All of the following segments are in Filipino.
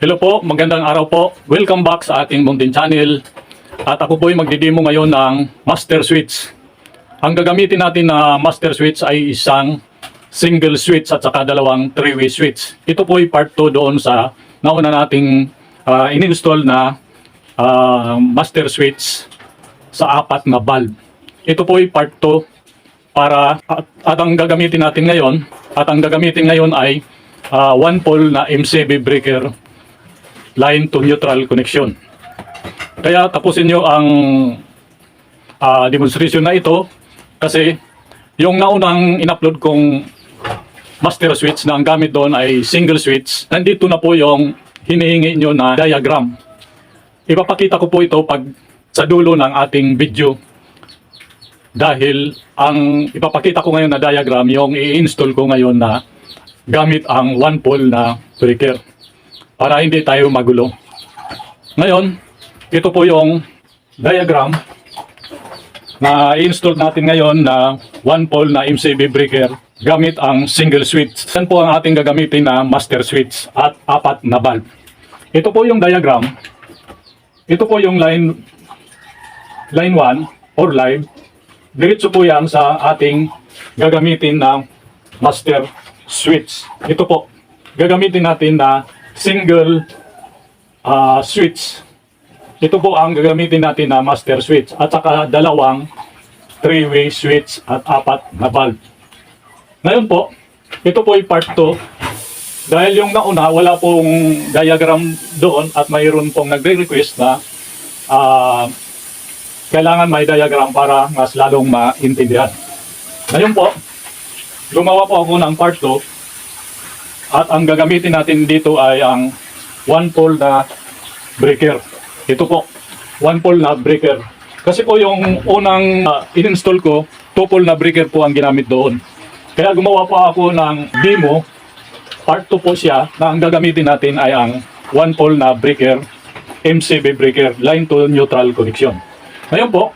Hello po, magandang araw po. Welcome back sa ating Mountain Channel. At ako po ay magdidemo ngayon ng master switch. Ang gagamitin natin na master switch ay isang single switch at saka dalawang three-way switch. Ito po ay part 2 doon sa nauna nating in-install na master switch sa 4 na valve. Ito po ay part 2 para at ang gagamitin natin ngayon ay 1 pole na MCB breaker line to neutral connection. Kaya tapusin nyo ang demonstration na ito kasi yung naunang in-upload kong master switch na ang gamit doon ay single switch. Nandito na po yung hinihingi nyo na diagram. Ipapakita ko po ito pag sa dulo ng ating video. Dahil ang ipapakita ko ngayon na diagram yung i-install ko ngayon na gamit ang 1 pole na breaker. Para hindi tayo magulo. Ngayon, ito po yung diagram na i-install natin ngayon na 1 pole na MCB breaker gamit ang single switch. Yan po ang ating gagamitin na master switch at 4 na valve. Ito po yung diagram. Ito po yung line 1 or live. Diretso po yan sa ating gagamitin na master switch. Ito po, gagamitin natin na single switch. Ito po ang gagamitin natin na master switch at saka dalawang three-way switch at 4 na valve. Ngayon po, ito po ay part 2 dahil yung nauna wala pong diagram doon at mayroon pong nagre-request na kailangan may diagram para mas lalong maintindihan. Ngayon po, gumawa po ako ng part 2 at ang gagamitin natin dito ay ang 1 pole na breaker. Ito po, 1 pole na breaker. Kasi po yung unang in-install ko, 2 pole na breaker po ang ginamit doon. Kaya gumawa po ako ng demo, part 2 po siya, na ang gagamitin natin ay ang 1 pole na breaker, MCB breaker, line to neutral connection. Ngayon po,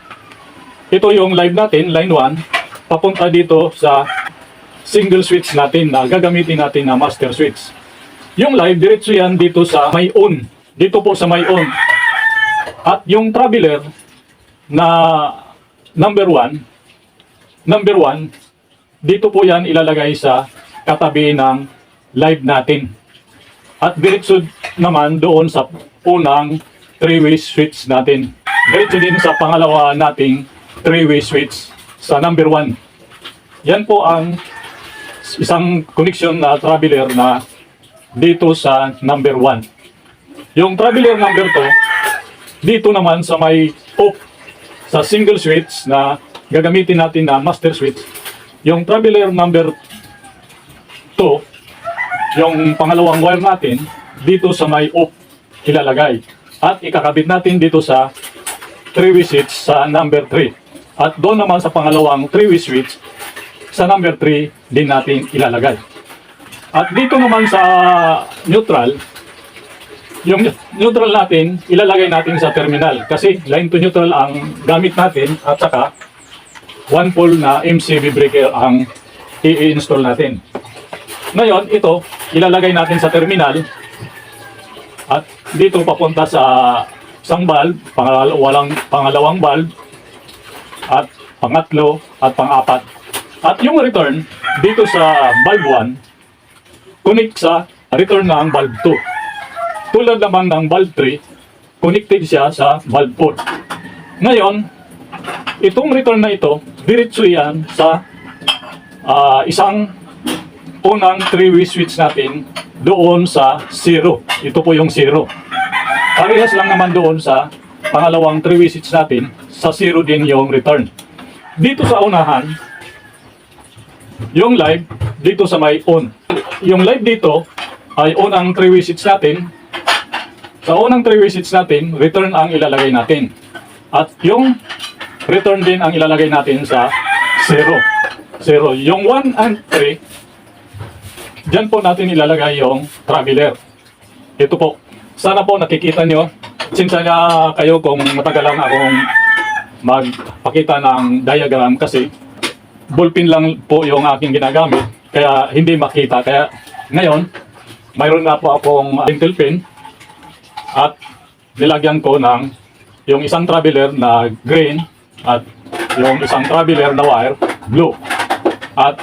ito yung live natin, line 1, papunta dito sa single switch natin na gagamitin natin na master switch. Yung live, diretso yan dito sa may on. Dito po sa may on. At yung traveler na number 1, dito po yan ilalagay sa katabi ng live natin. At diretso naman doon sa unang three-way switch natin. Diretso din sa pangalawa nating three-way switch sa number 1. Yan po ang isang connection na traveler na dito sa number 1. Yung traveler number 2, dito naman sa may off sa single switch na gagamitin natin na master switch. Yung traveler number 2, yung pangalawang wire natin, dito sa may off ilalagay. At ikakabit natin dito sa three-way switch sa number 3. At doon naman sa pangalawang three-way switch, sa number 3 din natin ilalagay. At dito naman sa neutral, yung neutral natin, ilalagay natin sa terminal. Kasi line to neutral ang gamit natin at saka 1 pole na MCB breaker ang i-install natin. Ngayon, ito, ilalagay natin sa terminal at dito papunta sa isang valve, pangalawang valve at pangatlo at pang-4. At yung return dito sa valve 1, connect sa return ng valve 2. Tulad naman ng valve 3, connected siya sa valve 4. Ngayon, itong return na ito, diretso yan sa isang unang three-way switch natin doon sa 0. Ito po yung 0. Parehas lang naman doon sa pangalawang three-way switch natin, sa 0 din yung return. Dito sa unahan, yung live dito sa may on. Yung live dito ay on ang three-way switch natin. Sa unang three-way switch natin, return ang ilalagay natin. At yung return din ang ilalagay natin sa 0. Yung 1 and 3, dyan po natin ilalagay yung traveler. Ito po. Sana po nakikita nyo. Sinsa nga kayo kung matagal lang akong magpakita ng diagram kasi ballpen lang po yung aking ginagamit kaya hindi makita. Kaya ngayon mayroon na po akong dental pen at nilagyan ko ng yung isang traveler na green at yung isang traveler na wire blue. At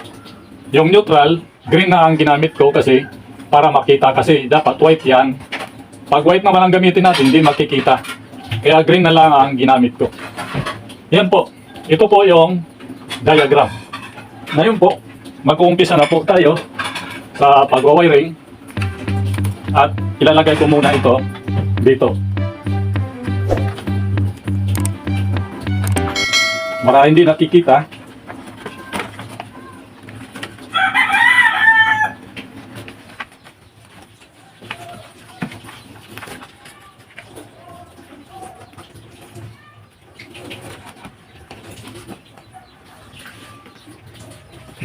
yung neutral, green na ang ginamit ko kasi para makita, kasi dapat white yan. Pag white naman ang gamitin natin, hindi makikita. Kaya green na lang ang ginamit ko. Yan po. Ito po yung diagram. Ngayon po, mag-uumpisa na po tayo sa pag-wiring. At ilalagay ko muna ito dito. Para hindi nakikita.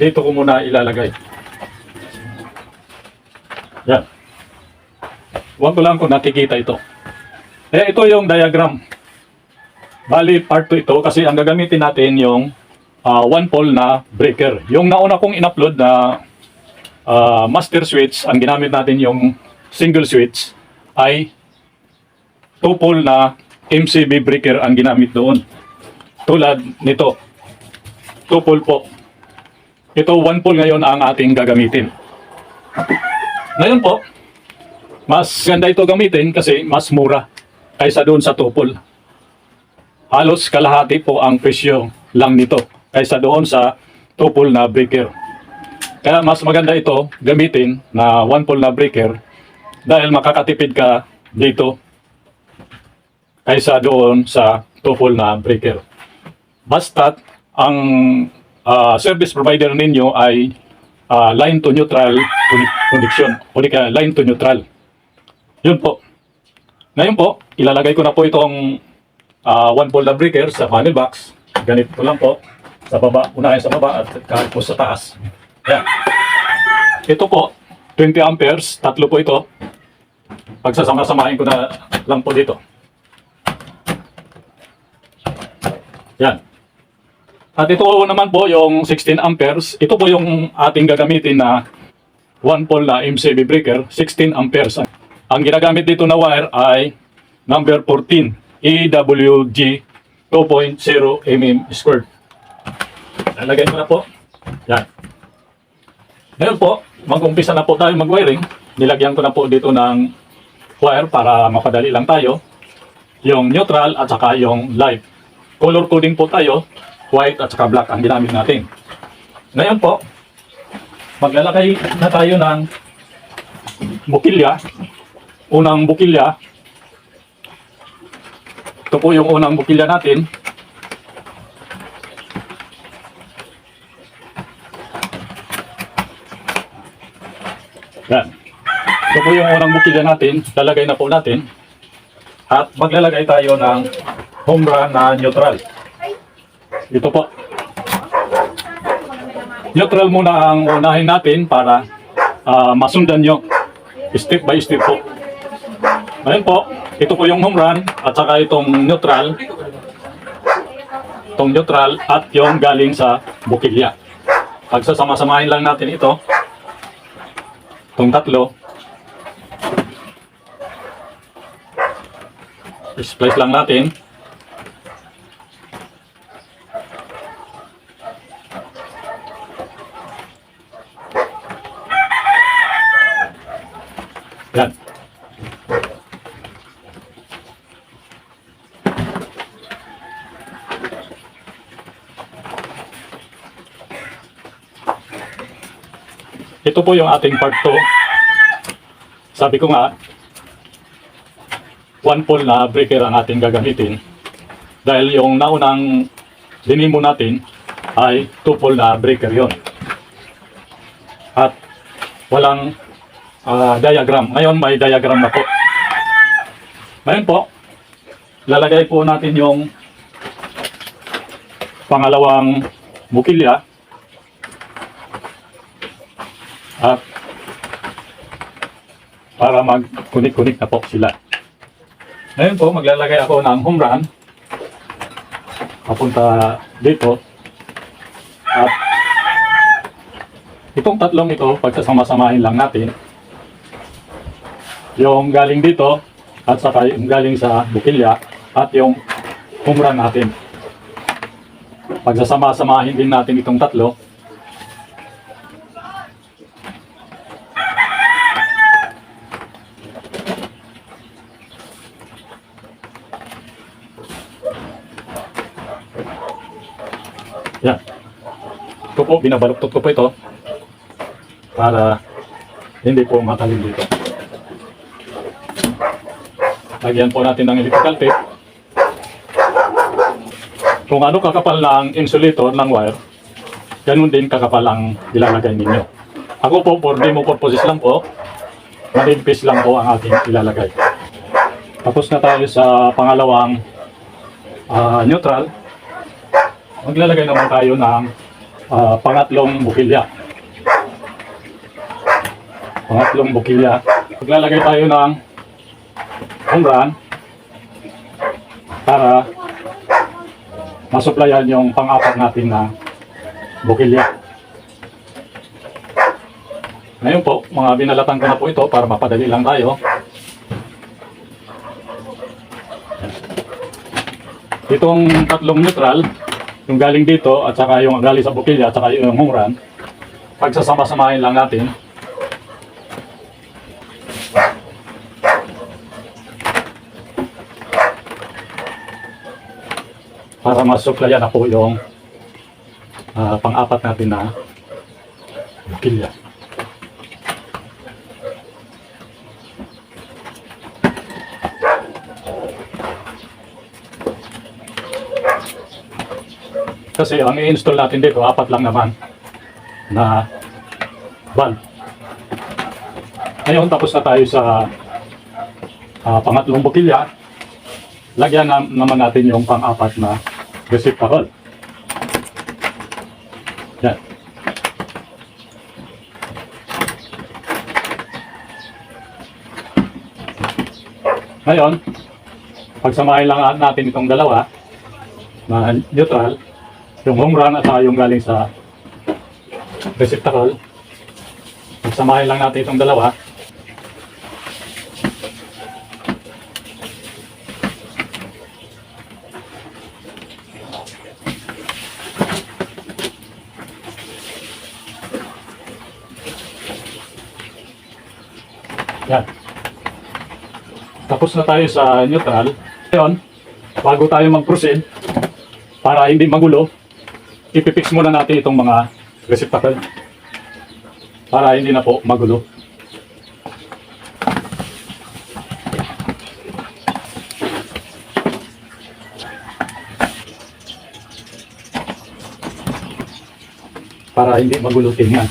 Dito ko muna ilalagay. Yan. Huwag ko lang kung nakikita ito. Ito yung diagram. Bali, part 2 ito kasi ang gagamitin natin yung 1-pole na breaker. Yung nauna kong in-upload na master switch, ang ginamit natin yung single switch, ay 2-pole na MCB breaker ang ginamit doon. Tulad nito. 2-pole po. Ito 1-pole ngayon ang ating gagamitin. Ngayon po, mas ganda ito gamitin kasi mas mura kaysa doon sa 2-pole. Halos kalahati po ang presyo lang nito kaysa doon sa 2-pole na breaker. Kaya mas maganda ito gamitin na 1-pole na breaker dahil makakatipid ka dito kaysa doon sa 2-pole na breaker. Basta't ang service provider ninyo ay line to neutral connection o di kaya line to neutral. Yun po. Ngayon po, ilalagay ko na po itong 1-pole na breaker sa panel box. Ganito lang po. Sa baba, unahin sa baba at kahit po sa taas. Yan. Ito po, 20 amperes. Tatlo po ito. Pagsasama-samahin ko na lang po dito. Yan. At ito naman po yung 16 amperes. Ito po yung ating gagamitin na 1-pole na MCB breaker. 16 amperes. Ang ginagamit dito na wire ay number 14. EWG 2.0 mm squared. Nalagay ko na po. Yan. Ngayon po, mag-umpisa na po tayo mag-wiring. Nilagyan ko na po dito ng wire para mapadali lang tayo. Yung neutral at saka yung light. Color coding po tayo. White at saka black ang ginamit natin. Ngayon po, maglalagay na tayo ng bukilya. Unang bukilya. Ito po yung unang bukilya natin. Yan. Ito po yung unang bukilya natin. Lalagay na po natin. At maglalagay tayo ng home run na neutral. Ito po. Neutral muna ang unahin natin para masundan nyo. Step by step po. Ngayon po, ito po yung home run at saka itong neutral. Itong neutral at yung galing sa bukilya. Pagsasama-samahin lang natin ito. Itong tatlo. Splice lang natin. Yan. Ito po yung ating part 2. Sabi ko nga, 1-pole na breaker ang ating gagamitin. Dahil yung naunang dinimo natin ay 2-pole na breaker yon. At walang diagram. Ngayon may diagram na po. Ngayon po, lalagay po natin yung pangalawang bukilya. At para mag-connect na po sila. Ngayon po, maglalagay ako ng home run. Papunta dito. At itong tatlong ito, pagsasama-samahin lang natin. Yung galing dito at saka yung galing sa bukilya at yung home run natin. Pagsasama-samahin din natin itong tatlo. Yan. Ito po, binabaluktot ko po ito para hindi po matalim dito. Lagyan po natin ng electrical tape. Kung ano kakapal ng insulator ng wire, ganun din kakapal ang ilalagay ninyo. Ako po, for demo purposes lang po, manipis lang po ang ating ilalagay. Tapos na tayo sa pangalawang neutral. Maglalagay naman tayo ng pangatlong bukilya. Pangatlong bukilya. Maglalagay tayo ng home run para masuplayan yung pang-apat natin na bukilya. Ngayon po, mga binalatan ko na po ito para mapadali lang tayo. Itong tatlong neutral, yung galing dito at saka yung galing sa bukilya at saka yung home run, pagsasama-samahin lang natin. Para masuplayan na po yung pang-apat natin na bukilya. Kasi ang i-install natin dito, apat lang naman na valve. Ngayon, tapos na tayo sa pangatlong bukilya. Lagyan naman natin yung pang-apat na receptacle. Yan. Ngayon, pagsamahin lang natin itong dalawa na neutral, yung home run at saka yung galing sa receptacle. Pagsamahin lang natin itong dalawa. Yan. Tapos na tayo sa neutral. Ngayon, bago tayo mag-proceed, para hindi magulo, ipipix muna natin itong mga receptacle para hindi na po magulo. Para hindi magulo tingnan.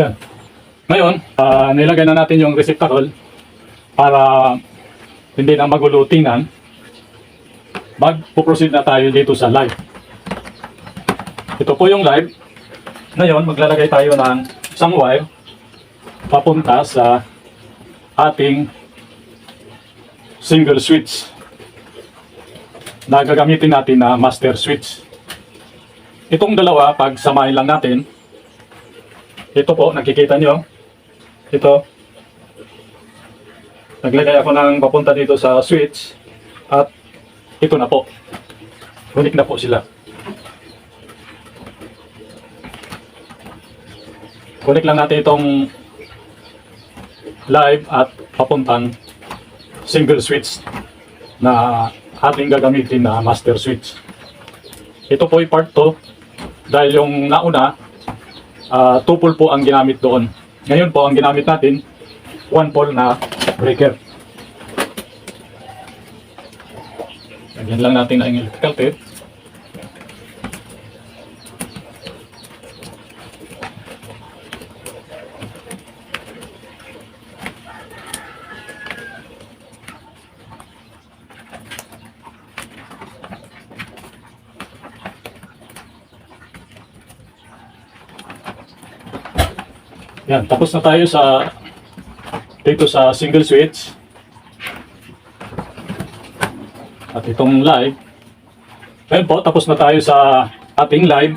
Yan. Ngayon, nilagay na natin yung receptacle para hindi na magulo tingnan. Mag-proceed na tayo dito sa live. Ito po yung live. Ngayon, maglalagay tayo ng isang wire papunta sa ating single switch na gagamitin natin na master switch. Itong dalawa, pag samahin lang natin, ito po, nakikita nyo. Ito. Naglagay ako ng papunta dito sa switch. At ito na po. Connect na po sila. Connect lang natin itong live at papuntang single switch na ating gagamitin na master switch. Ito po ay part 2 dahil yung nauna 2 pole po ang ginamit doon. Ngayon po ang ginamit natin 1 pole na breaker. Lagyan lang natin ang electrical tape. Yan, tapos na tayo dito sa single switch. At itong live. Ayan po, tapos na tayo sa ating live.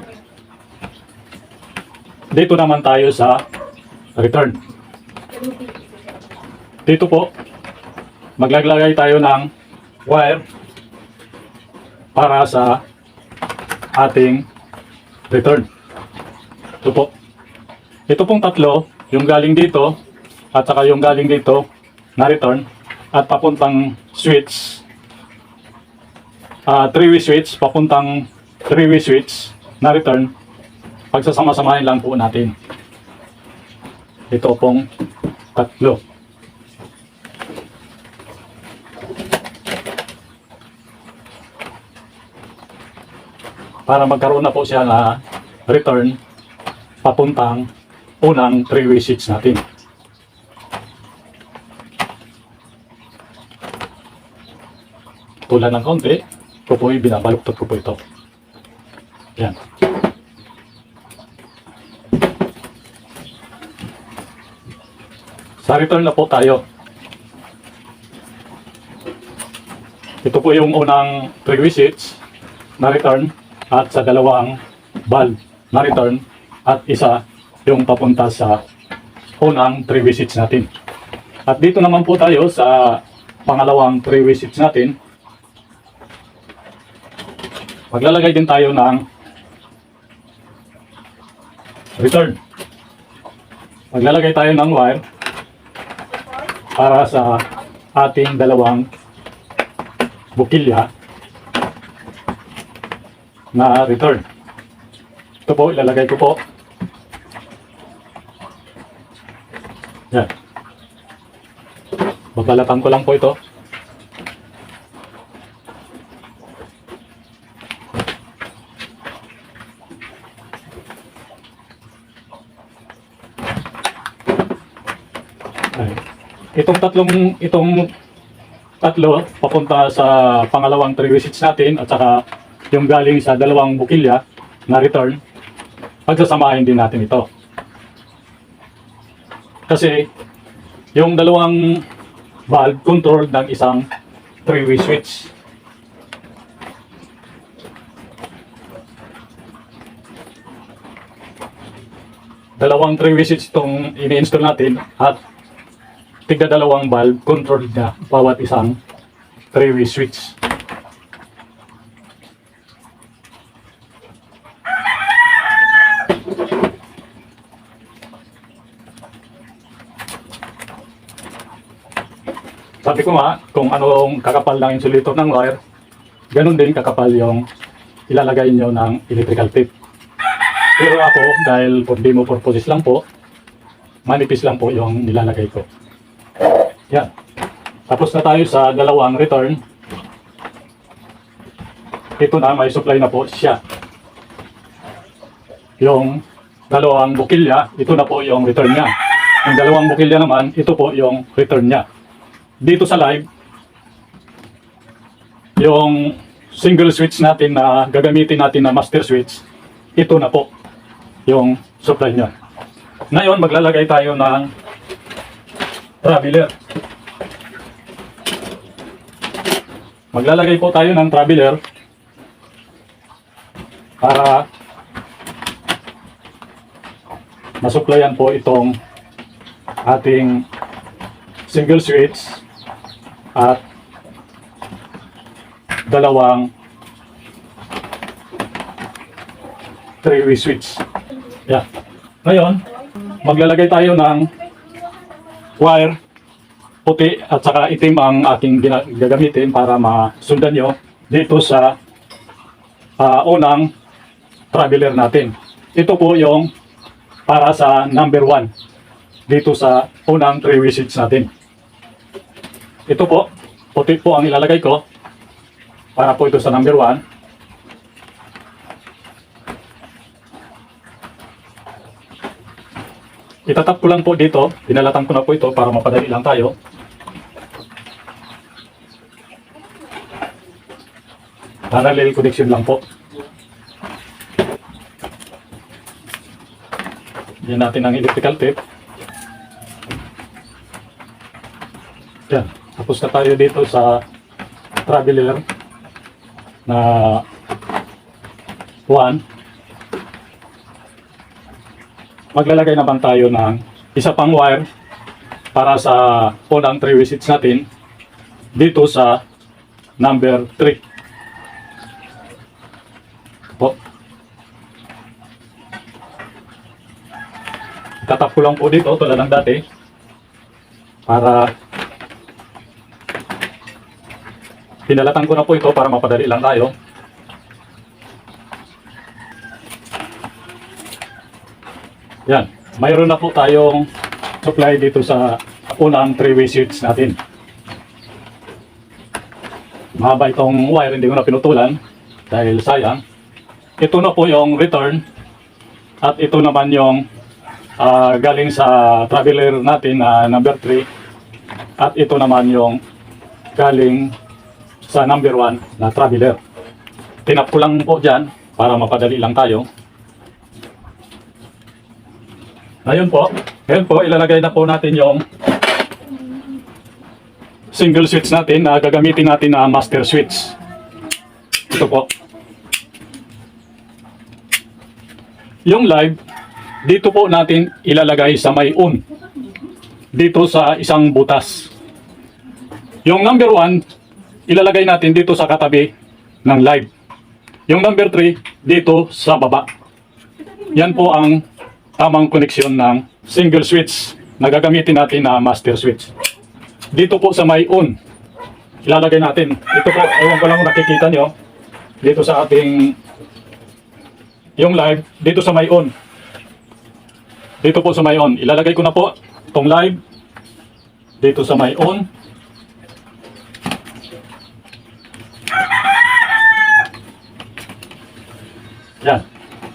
Dito naman tayo sa return. Dito po, maglalagay tayo ng wire para sa ating return. Ito po. Ito pong tatlo, yung galing dito at saka yung galing dito na return at papuntang switch. 3-way switch, papuntang 3-way switch na return. Pagsasama-samahin lang po natin. Ito pong tatlo. Para magkaroon na po siya na return papuntang unang 3-way switch natin. Tulan ng konti, ko po binabaluktot ko po ito. Yan. Sa return na po tayo. Ito po yung unang 3-way switch na return at sa dalawang valve na return at isa yung papunta sa unang 3-way switch natin. At dito naman po tayo sa pangalawang 3-way switch natin. Maglalagay din tayo ng return. Maglalagay tayo ng wire para sa ating dalawang bukilya na return. Ito po, ilalagay ko po. Yan. Babalatan ko lang po ito. Itong tatlo papunta sa pangalawang 3-way switch natin at saka yung galing sa dalawang bukilya na return, pagsasamahin din natin ito. Kasi yung dalawang valve control ng isang 3-way switch. Dalawang 3-way switch itong ini-install natin at tigda dalawang valve control na bawat isang 3-way switch. Sabi ko nga, kung anong kakapal ng insulator ng wire, ganun din kakapal yung ilalagay nyo ng electrical tape. Pero ako, dahil for demo purposes lang po, manipis lang po yung nilalagay ko. Yan. Tapos na tayo sa dalawang return. Ito na, may supply na po siya. Yung dalawang bukilya, ito na po yung return niya. Yung dalawang bukilya naman, ito po yung return niya. Dito sa live, yung single switch natin na gagamitin natin na master switch, ito na po yung supply niya. Ngayon, maglalagay tayo ng traveler. Maglalagay po tayo ng traveler para masupplyan po itong ating single switch at dalawang 3-way switch. Yeah. Ngayon, maglalagay tayo ng wire puti at saka itim ang aking gagamitin para masundan nyo dito sa unang traveler natin. Ito po yung para sa number 1 dito sa unang 3-way switch natin. Ito po, puti po ang ilalagay ko para po ito sa number 1. Itatap ko lang po dito, pinalatan ko na po ito para mapadali lang tayo. Parallel connection lang po. Yan natin ang electrical tape. Tapos na tayo dito sa traveler na 1. Maglalagay naman tayo ng isa pang wire para sa unang 3 visits natin dito sa number 3. Po. Tatap ko lang po dito tulad ng dati para pinalatan ko na po ito para mapadali lang tayo. Yan, mayroon na po tayong supply dito sa unang 3-way switch natin. Mahaba itong wire, hindi ko na pinutulan dahil sayang. Ito na po yung return at ito naman yung galing sa traveler natin na number 3 at ito naman yung galing sa number 1 na traveler. Tinap ko lang po dyan para mapadali lang tayo. Ngayon po, ilalagay na po natin yung single switch natin na gagamitin natin na master switch. Ito po. Yung live, dito po natin ilalagay sa may on. Dito sa isang butas. Yung number 1, ilalagay natin dito sa katabi ng live. Yung number 3, dito sa baba. Yan po ang tamang koneksyon ng single switch na gagamitin natin na master switch. Dito po sa may on, ilalagay natin. Ito po, ewan ko lang kung nakikita nyo. Dito sa ating, yung live, dito sa may on. Dito po sa may on. Ilalagay ko na po itong live. Dito sa may on. Yan.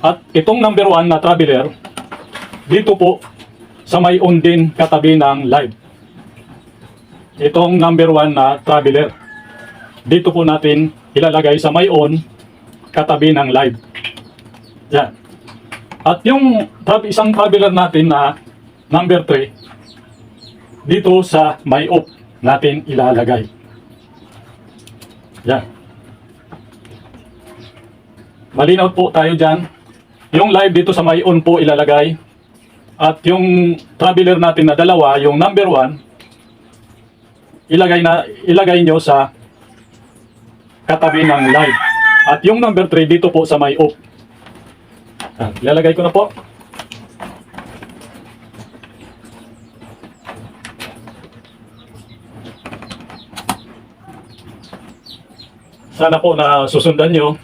At itong number 1 na traveler, dito po sa may on din katabi ng live. Itong number 1 na traveler. Dito po natin ilalagay sa may on katabi ng live. Yan. At yung isang traveler natin na number 3, dito sa may off natin ilalagay. Yan. Malinaw po tayo dyan. Yung live dito sa may on po ilalagay. At yung traveler natin na dalawa, yung number 1, ilagay nyo sa katabi ng live. At yung number 3 dito po sa may off. Ilalagay ko na po. Sana po na susundan nyo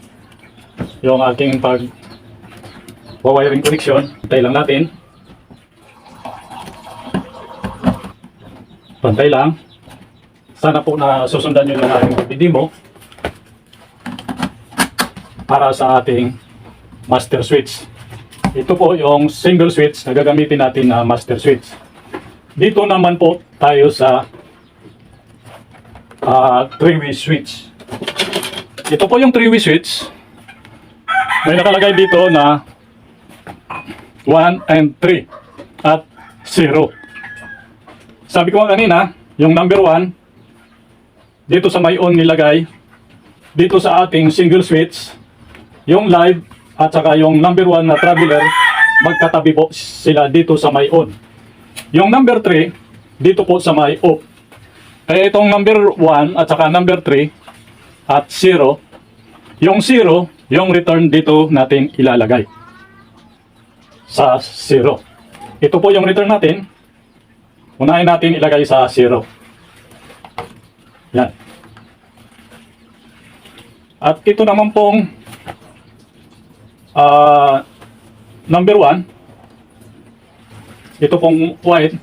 yung aking wiring connection. Hintay lang natin. Pantay lang. Sana po na susundan nyo yung aking demo para sa ating master switch. Ito po yung single switch na gagamitin natin na master switch. Dito naman po tayo sa 3-way switch. Ito po yung 3-way switch. May nakalagay dito na 1 and 3 at 0. Sabi ko kanina, yung number 1, dito sa may on nilagay, dito sa ating single switch, yung live at saka yung number 1 na traveler, magkatabi po sila dito sa may on. Yung number 3, dito po sa may off. Kaya itong number 1 at saka number 3 at 0, yung 0, yung return dito natin ilalagay sa 0. Ito po yung return natin. Unahin natin ilagay sa 0. Yan. At ito naman pong number 1. Ito pong white.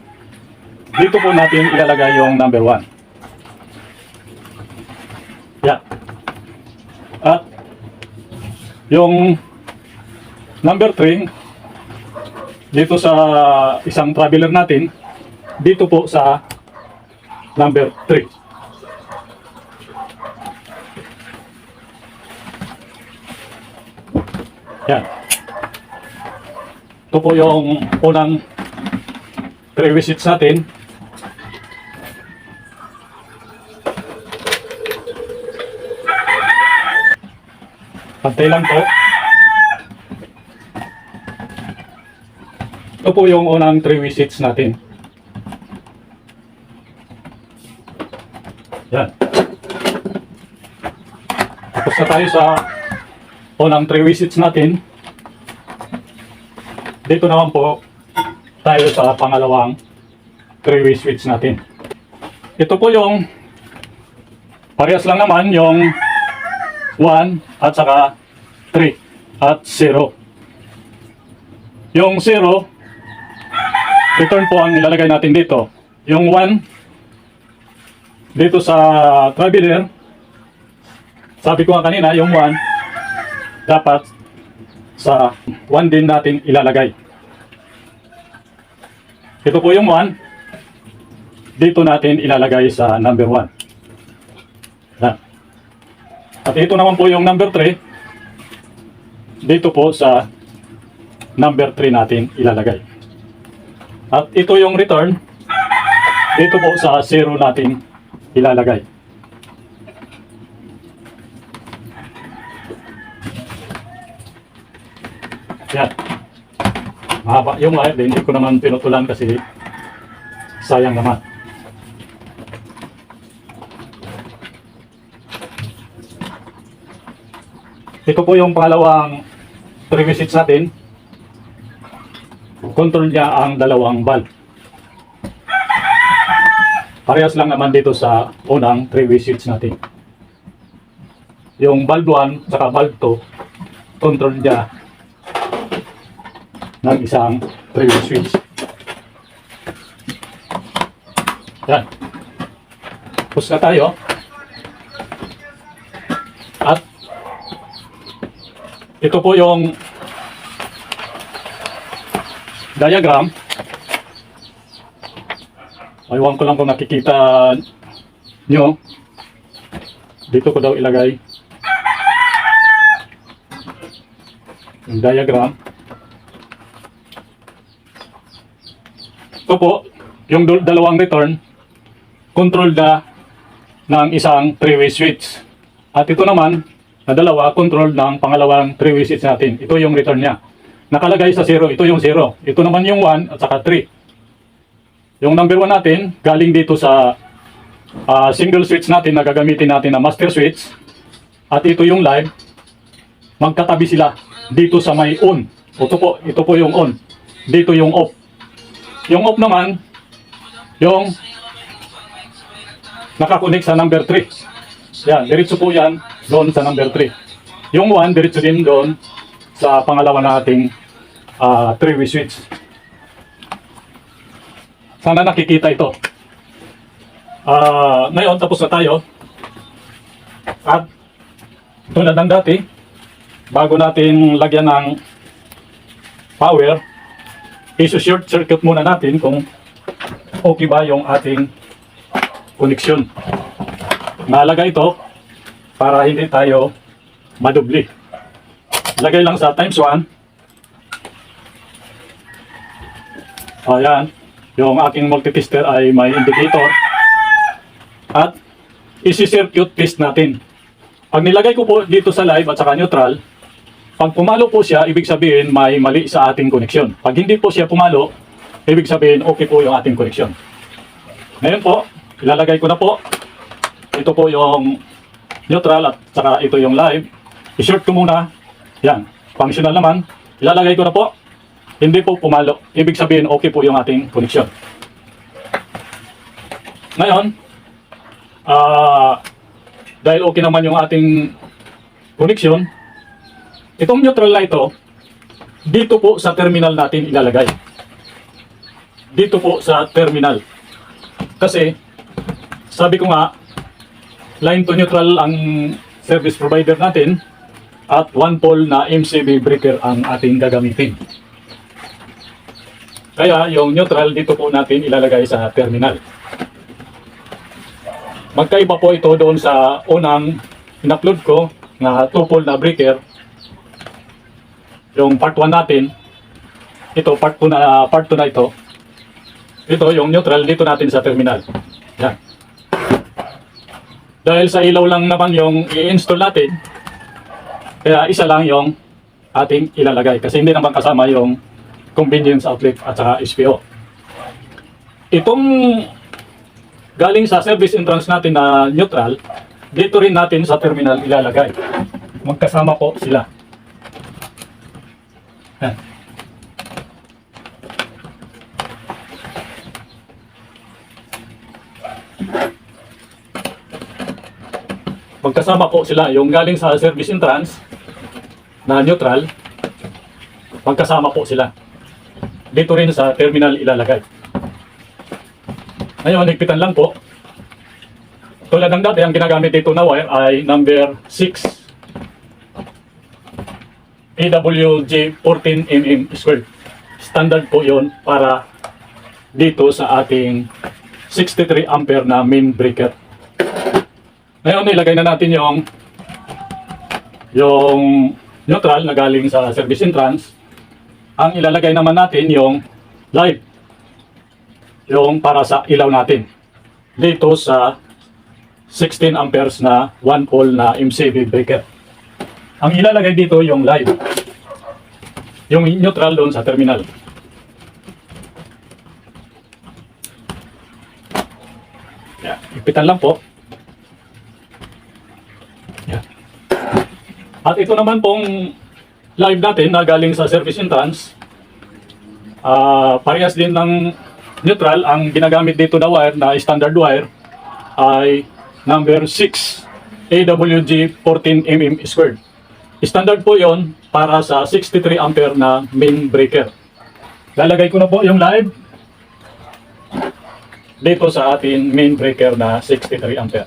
Dito po natin ilalagay yung number 1. Yan. At yung number 3, dito sa isang traveler natin, dito po sa number 3. Yan. Ito po yung unang 3 visits natin. Stay lang po. Ito po yung unang 3 visits natin. Yan. Tapos na tayo sa unang 3 visits natin. Dito naman po tayo sa pangalawang 3-way switch natin. Ito po yung parehas lang naman yung 1 at saka 3 at 0. Yung 0, return po ang ilalagay natin dito. Yung 1, dito sa traveler, sabi ko nga kanina, yung 1, dapat sa 1 din natin ilalagay. Ito po yung 1, dito natin ilalagay sa number 1. Yan. At ito naman po yung number 3, dito po sa number 3 natin ilalagay. At ito yung return, dito po sa 0 natin ilalagay. Yan. Mahaba yung wire, hindi ko naman pinutulan kasi sayang naman. Ito po yung pangalawang 3 visits natin. Control niya ang dalawang valve. Parehas lang naman dito sa unang 3 visits natin. Yung valve 1 saka valve 2, control niya ng isang 3-way switch. Yan. Push na tayo. At ito po yung diagram. Aywan ko lang kung nakikita nyo. Dito ko daw ilagay yung diagram. Ito po, yung dalawang return, control na ng isang 3-way switch. At ito naman, na dalawa, control ng pangalawang 3-way switch natin. Ito yung return niya. Nakalagay sa 0, ito yung 0. Ito naman yung 1 at saka 3. Yung number 1 natin, galing dito sa single switch natin na gagamitin natin na master switch. At ito yung live, magkatabi sila dito sa may on. Ito po yung on. Dito yung off. Yung off naman, yung nakakonect sa number 3. Yan, diretso po yan doon sa number 3. Yung 1, diretso din doon sa pangalawa nating 3-way switch. Sana nakikita ito. Ngayon, tapos na tayo. At tulad ng dati, bago natin lagyan ng power, i-short circuit muna natin kung okay ba yung ating connection. Nalagay ito para hindi tayo madubli. Lagay lang sa times 1. Ayan, yung aking multitester ay may indicator. At isi-circuit test natin. Pag nilagay ko po dito sa live at saka neutral, pag pumalo po siya, ibig sabihin may mali sa ating koneksyon. Pag hindi po siya pumalo, ibig sabihin okay po yung ating koneksyon. Ngayon po, ilalagay ko na po. Ito po yung neutral at saka ito yung live. I-short ko muna. Yan, functional naman. Ilalagay ko na po. Hindi po pumalo. Ibig sabihin okay po yung ating koneksyon. Ngayon, dahil okay naman yung ating koneksyon, itong neutral na ito, dito po sa terminal natin ilalagay. Dito po sa terminal. Kasi, sabi ko nga, line to neutral ang service provider natin at 1 pole na MCB breaker ang ating gagamitin. Kaya yung neutral dito po natin ilalagay sa terminal. Magkaiba po ito doon sa unang in-upload ko na 2 pole na breaker. Yung part 1 natin, ito part 2 na ito. Ito yung neutral dito natin sa terminal. Yan. Dahil sa ilaw lang naman yung i-install natin, Kaya isa lang yung ating ilalagay kasi hindi naman kasama yung convenience outlet at saka SPO. Itong galing sa service entrance natin na neutral, dito rin natin sa terminal ilalagay. Magkasama po sila. Yan. Magkasama po sila yung galing sa service entrance na neutral, magkasama po sila. Dito rin sa terminal ilalagay. Ngayon, higpitan lang po. Tulad ng dati, ang ginagamit dito na wire ay number 6 AWG 14 mm squared. Standard po yon para dito sa ating 63 ampere na main breaker. Ngayon, ilagay na natin yung neutral na galing sa service entrance. Ang ilalagay naman natin yung live, yung para sa ilaw natin. Dito sa 16 amperes na 1 pole na MCB breaker. Ang ilalagay dito yung live, yung neutral doon sa terminal. Yan, ipitan lang po. Yan. At ito naman pong live natin na galing sa service entrance, parehas din ng neutral. Ang ginagamit dito na wire na standard wire ay number 6 AWG 14 mm squared. Standard po yon para sa 63 ampere na main breaker. Lalagay ko na po yung live dito sa ating main breaker na 63 ampere.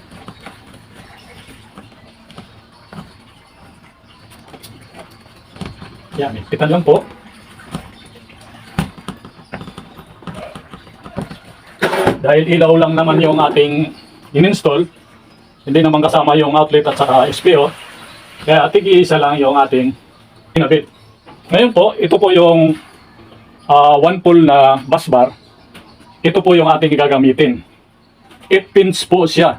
Yan, ipitan lang po. Dahil ilaw lang naman yung ating in-install, hindi naman kasama yung outlet at saka SPO, kaya tig-iisa lang yung ating pinabit. Ngayon po, ito po yung 1 pole na bus bar. Ito po yung ating gagamitin. 8 pins po siya.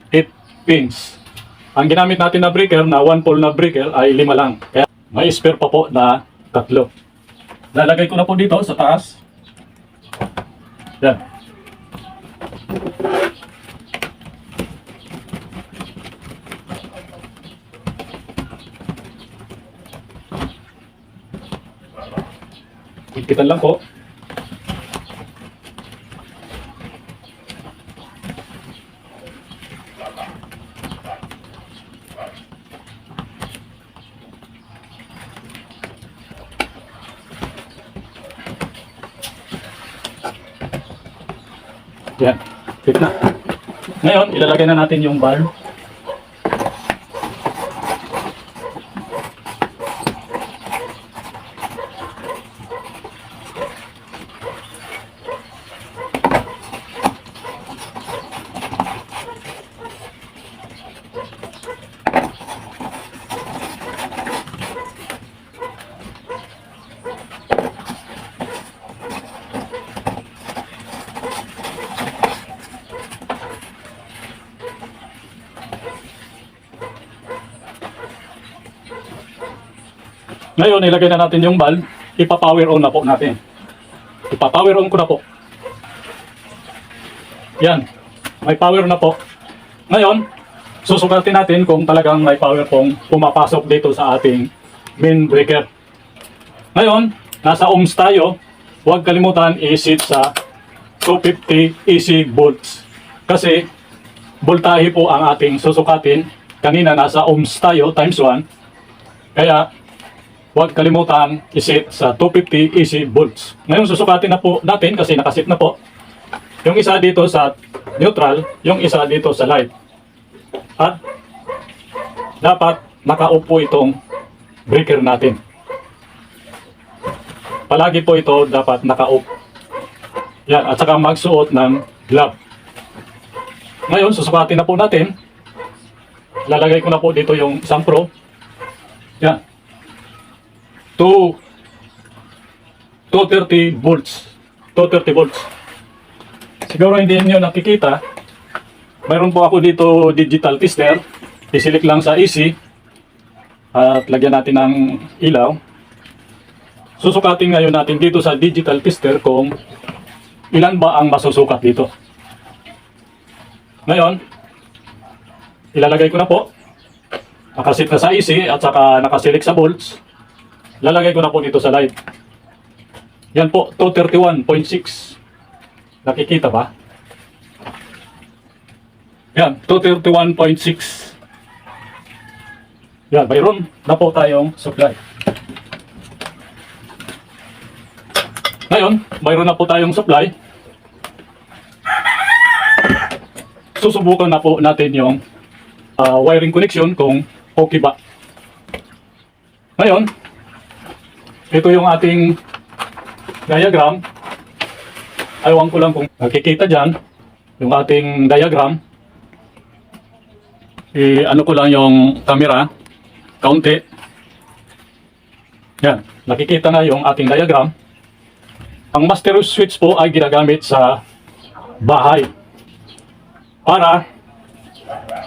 8 pins. Ang ginamit natin na breaker, na 1 pole na breaker, ay 5 lang. Kaya may spare pa po na 3. Lalagay ko na po dito sa taas. Yan. Ipitan lang po. Yan, fit na. Ngayon, ilalagay na natin yung valve. Ngayon, ilagay na natin yung valve. Ipa-power on na po natin. Ipa-power on ko na po. Yan. May power na po. Ngayon, susukatin natin kung talagang may power pong pumapasok dito sa ating main breaker. Ngayon, nasa ohms tayo. Huwag kalimutan i-set sa 250 AC volts. Kasi, voltahe po ang ating susukatin. Kanina nasa ohms tayo times 1. Kaya, huwag kalimutan i-set sa 250 AC volts. Ngayon susukatin na po natin kasi nakaset na po. Yung isa dito sa neutral, yung isa dito sa light. At dapat naka-off po itong breaker natin. Palagi po ito dapat naka-off. Yan, at saka magsuot ng glove. Ngayon susukatin na po natin. Lalagay ko na po dito yung isang probe. Yan. 230 volts. 230 volts. Siguro hindi niyo nakikita. Mayroon po ako dito digital tester. I-select lang sa AC. At lagyan natin ng ilaw. Susukatin ngayon natin dito sa digital tester kung ilan ba ang masusukat dito. Ngayon, ilalagay ko na po. Nakasit na sa AC at saka nakaselect sa volts. Lalagay ko na po dito sa light. Yan po, 231.6. Nakikita ba? Yan, 231.6. Yan, mayroon na po tayong supply. Ngayon, mayroon na po tayong supply. Susubukan na po natin yung wiring connection kung okay ba. Ngayon, ito yung ating diagram. Ayaw ko lang kung nakikita dyan yung ating diagram. Ano ko lang yung camera. Kaunti. Yan. Nakikita na yung ating diagram. Ang master switch po ay ginagamit sa bahay. Para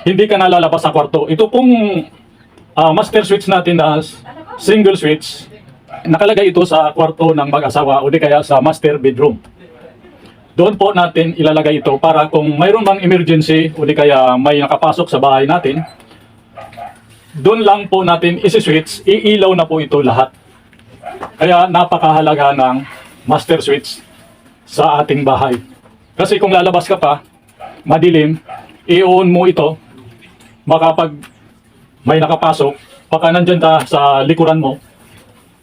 hindi ka nalalabas sa kwarto. Ito pong master switch natin na single switch. Nakalagay ito sa kwarto ng mag-asawa o di kaya sa master bedroom. Doon po natin ilalagay ito para kung mayroon bang emergency o di kaya may nakapasok sa bahay natin, doon lang po natin isi-switch, iilaw na po ito lahat. Kaya napakahalaga ng master switch sa ating bahay. Kasi kung lalabas ka pa, madilim, i-on mo ito, baka pag may nakapasok, baka nandyan ta sa likuran mo,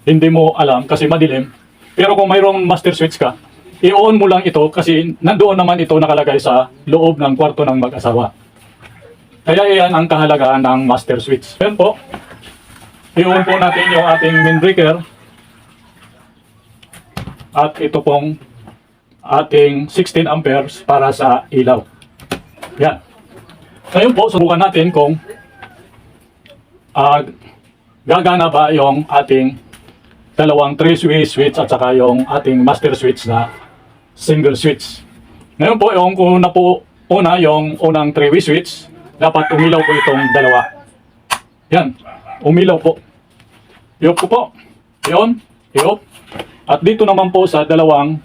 hindi mo alam kasi madilim. Pero kung mayroong master switch ka, i-on mo lang ito kasi nandoon naman ito nakalagay sa loob ng kwarto ng mag-asawa. Kaya iyan ang kahalagaan ng master switch. Yan po. I-on po natin yung ating main breaker. At ito pong ating 16 amperes para sa ilaw. Yan. Ngayon po, subukan natin kung gagana ba yung ating dalawang 3-way switch at saka yung ating master switch na single switch. Ngayon po, yung una yung unang 3-way switch, dapat umilaw po itong dalawa. Yan, umilaw po. I-off ko po. I-on, i-off. At dito naman po sa dalawang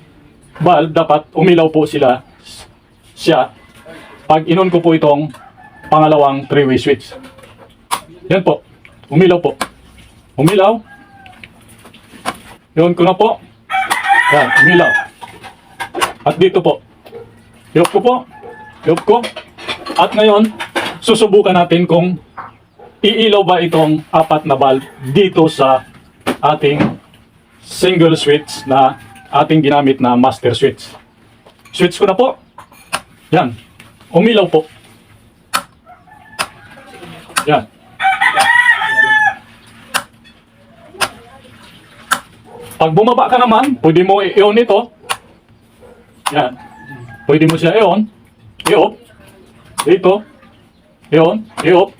bulb, dapat umilaw po siya. Pag in-on ko po itong pangalawang 3-way switch. Yan po, umilaw po. Umilaw. I-on ko na po. Yan, umilaw. At dito po. I-off ko po. I-off ko. At ngayon, susubukan natin kung iilaw ba itong apat na bulb dito sa ating single switch na ating ginamit na master switch. Switch ko na po. Yan. Umilaw po. Yan. Pag bumaba ka naman, pwede mo i-on ito. Yan. Pwede mo siya i-on. I-off. Dito. I-on. I-off.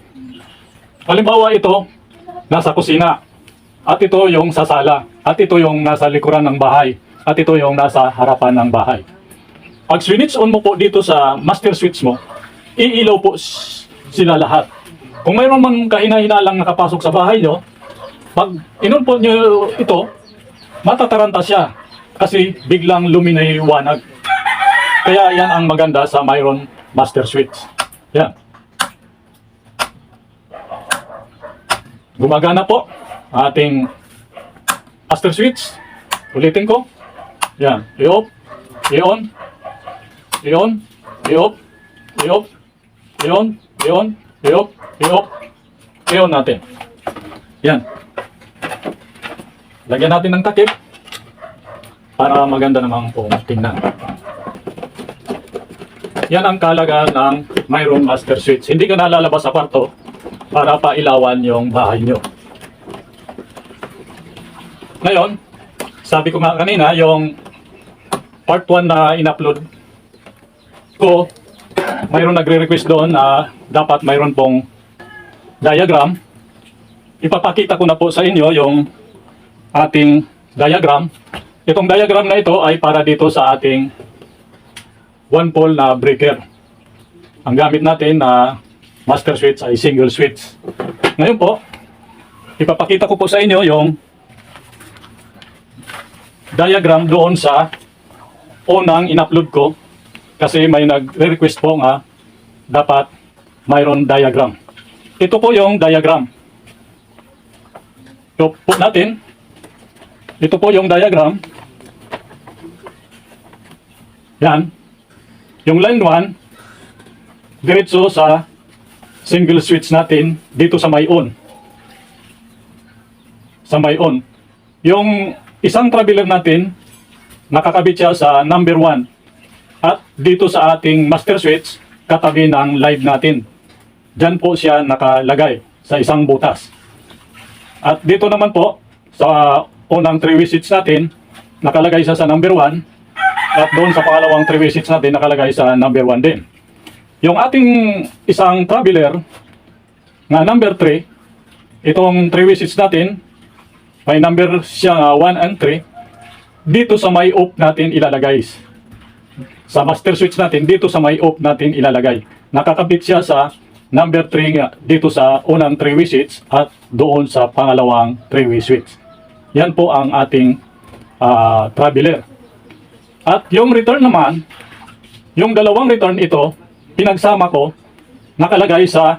Halimbawa ito, nasa kusina. At ito yung sa sala. At ito yung nasa likuran ng bahay. At ito yung nasa harapan ng bahay. Pag switch on mo po dito sa master switch mo, iilaw po sila lahat. Kung mayroon man kahina-hinalang nakapasok sa bahay nyo, pag in-on po nyo ito, matataranta siya. Kasi biglang luminahiwanag. Kaya yan ang maganda sa mayroon master switch. Yan. Gumagana po ating master switch. Ulitin ko. Yan. I-off. I-on. I-on. I-off. I-off. I-on. I-on. I-off. I-off. I-on natin. Yan. Lagyan natin ng takip para maganda namang po tingnan. Yan ang kahalagaan ng mayroong master switch. Hindi ka nalalabas sa kwarto para pailawan yung bahay nyo. Ngayon, sabi ko nga kanina, yung part 1 na in-upload ko, mayroon nagre-request doon na dapat mayroon pong diagram. Ipapakita ko na po sa inyo yung ating diagram. Itong diagram na ito ay para dito sa ating 1-pole na breaker. Ang gamit natin na master switch ay single switch. Ngayon po, ipapakita ko po sa inyo yung diagram doon sa unang in-upload ko kasi may nagre-request po nga dapat mayroon diagram. Ito po yung diagram. So, po natin. Ito po yung diagram. Yan. Yung line 1, diretso sa single switch natin dito sa may on. Sa may on. Yung isang traveler natin, nakakabit siya sa number 1. At dito sa ating master switch, katabi ng live natin. Diyan po siya nakalagay sa isang butas. At dito naman po, sa unang 3-way switch natin, nakalagay siya sa number 1. At doon sa pangalawang 3-way switch natin, nakalagay sa number 1 din. Yung ating isang traveler, nga number 3, itong 3-way switch natin, may number siya 1 and 3, dito sa may off natin ilalagay. Sa master switch natin, dito sa may off natin ilalagay. Nakakabit siya sa number 3 nga, dito sa unang 3-way switch at doon sa pangalawang 3-way switch. Yan po ang ating traveler. At yung return naman, yung dalawang return ito, pinagsama ko, nakalagay sa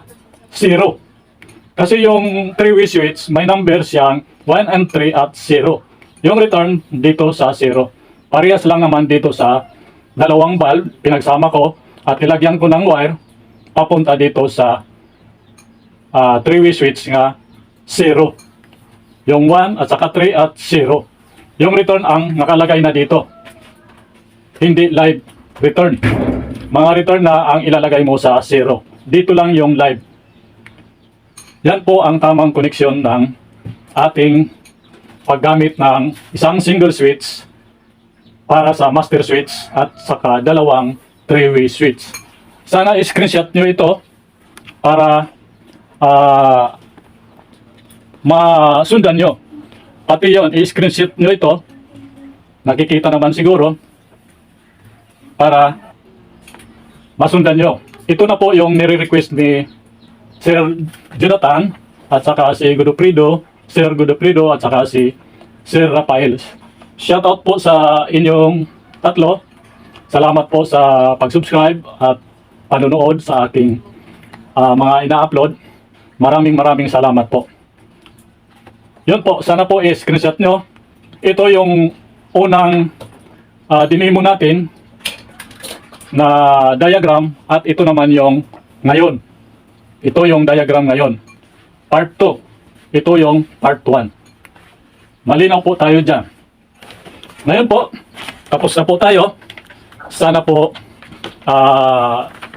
0. Kasi yung 3-way switch, may number siyang 1 and 3 at 0. Yung return dito sa 0. Parehas lang naman dito sa dalawang valve, pinagsama ko at ilagyan ko ng wire papunta dito sa 3-way switch nga 0. Yung 1 at saka 3 at 0. Yung return ang nakalagay na dito. Hindi live return. Mga return na ang ilalagay mo sa 0. Dito lang yung live. Yan po ang tamang koneksyon ng ating paggamit ng isang single switch para sa master switch at saka dalawang 3-way switch. Sana i-screenshot nyo ito para masundan nyo. Pati yun, i-screenshot nyo ito. Nakikita naman siguro para masundan nyo. Ito na po yung nire-request ni Sir Jonathan at saka si Godofredo, Sir Godofredo at saka si Sir Rafael. Shoutout po sa inyong tatlo. Salamat po sa pag-subscribe at panonood sa aking mga ina-upload. Maraming salamat po. Yun po, sana po i-screenshot nyo. Ito yung unang dinemo natin na diagram at ito naman yung ngayon. Ito yung diagram ngayon. Part 2. Ito yung part 1. Malinaw po tayo dyan. Ngayon po, tapos na po tayo. Sana po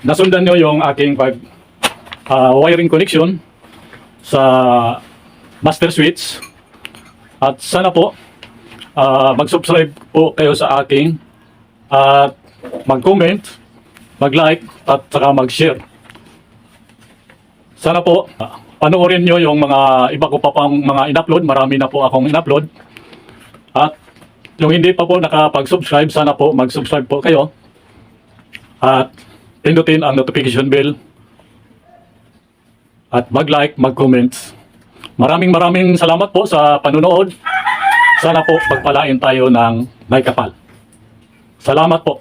nasundan nyo yung aking wiring connection sa master switch. At sana po mag-subscribe po kayo sa aking at mag-comment, mag-like at saka mag-share. Sana po panoorin nyo yung mga iba ko pa pang mga in-upload. Marami na po akong in-upload. At yung hindi pa po nakapag-subscribe, sana po mag-subscribe po kayo. At pindutin ang notification bell. At mag-like, mag-comment. Maraming salamat po sa panonood. Sana po pagpalain tayo ng may kapal. Salamat po.